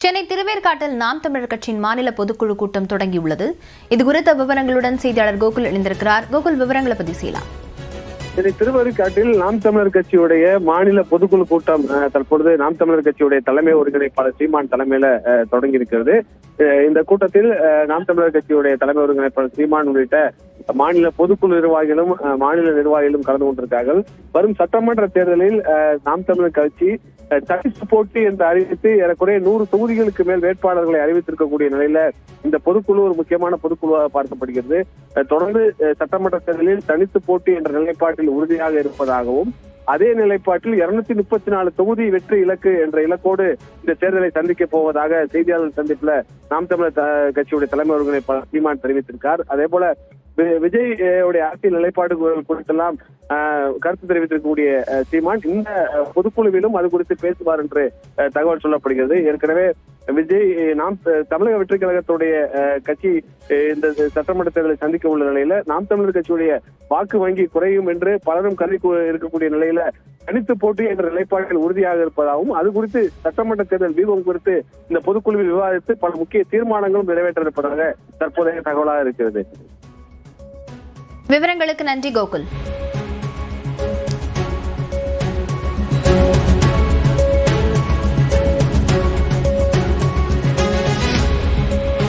சென்னை திருவேற்காட்டில் நாம் தமிழர் கட்சியின் மாநில பொதுக்குழு கூட்டம் தொடங்கியுள்ளது. இதுகுறித்த விவரங்களுடன் செய்தியாளர் கோகுல் இணைந்திருக்கிறார். கோகுல், விவரங்களை பதிவு செய்யலாம். சென்னை திருவேற்காட்டில் நாம் தமிழர் கட்சியுடைய மாநில பொதுக்குழு கூட்டம் தற்பொழுது நாம் தமிழர் கட்சியுடைய தலைமை ஒருங்கிணைப்பாளர் சீமான் தலைமையில தொடங்கி இருக்கிறது. இந்த கூட்டத்தில் நாம் தமிழர் கட்சியுடைய தலைமை ஒருங்கிணைப்பாளர் சீமான் உள்ளிட்ட மாநில பொதுக்குழு நிர்வாகிகளும் மாநில நிர்வாகிகளும் கலந்து கொண்டிருக்கிறார்கள். வரும் சட்டமன்ற தேர்தலில் நாம் தமிழர் கட்சி தனித்து போட்டி என்று அறிவித்து ஏறக்குறைய 100 தொகுதிகளுக்கு மேல் வேட்பாளர்களை அறிவித்திருக்கக்கூடிய நிலையில இந்த பொதுக்குழு ஒரு முக்கியமான பொதுக்குழுவாக பார்க்கப்படுகிறது. தொடர்ந்து சட்டமன்ற தேர்தலில் தனித்து போட்டி என்ற நிலைப்பாட்டில் உறுதியாக இருப்பதாகவும், அதே நிலைப்பாட்டில் 234 தொகுதி வெற்றி இலக்கு என்ற இலக்கோடு இந்த தேர்தலை சந்திக்க போவதாக செய்தியாளர் சந்திப்புல நாம் தமிழர் கட்சியுடைய தலைமை ஒருங்கிணைப்பாளர் சீமான் தெரிவித்திருக்கார். அதே போல விஜய் உடைய அரசியல் நிலைப்பாடுகள் குறித்தெல்லாம் கருத்து தெரிவித்திருக்கக்கூடிய சீமான் இந்த பொதுக்குழுவிலும் அது குறித்து பேசுவார் என்று தகவல் சொல்லப்படுகிறது. ஏற்கனவே விஜய் நாம் தமிழக வெற்றி கழகத்துடைய கட்சி இந்த சட்டமன்ற தேர்தலை சந்திக்க உள்ள நிலையில நாம் தமிழர் கட்சியுடைய வாக்கு வங்கி குறையும் என்று பலரும் கருதி இருக்கக்கூடிய நிலையில தனித்து போட்டி என்ற நிலைப்பாட்டில் உறுதியாக இருப்பதாகவும், அது குறித்து சட்டமன்ற தேர்தல் வியூகம் குறித்து இந்த பொதுக்குழுவில் விவாதித்து பல முக்கிய தீர்மானங்களும் நிறைவேற்ற இருப்பதாக தற்போதைய தகவலாக இருக்கிறது. விவரங்களுக்கு நன்றி கோகுல்.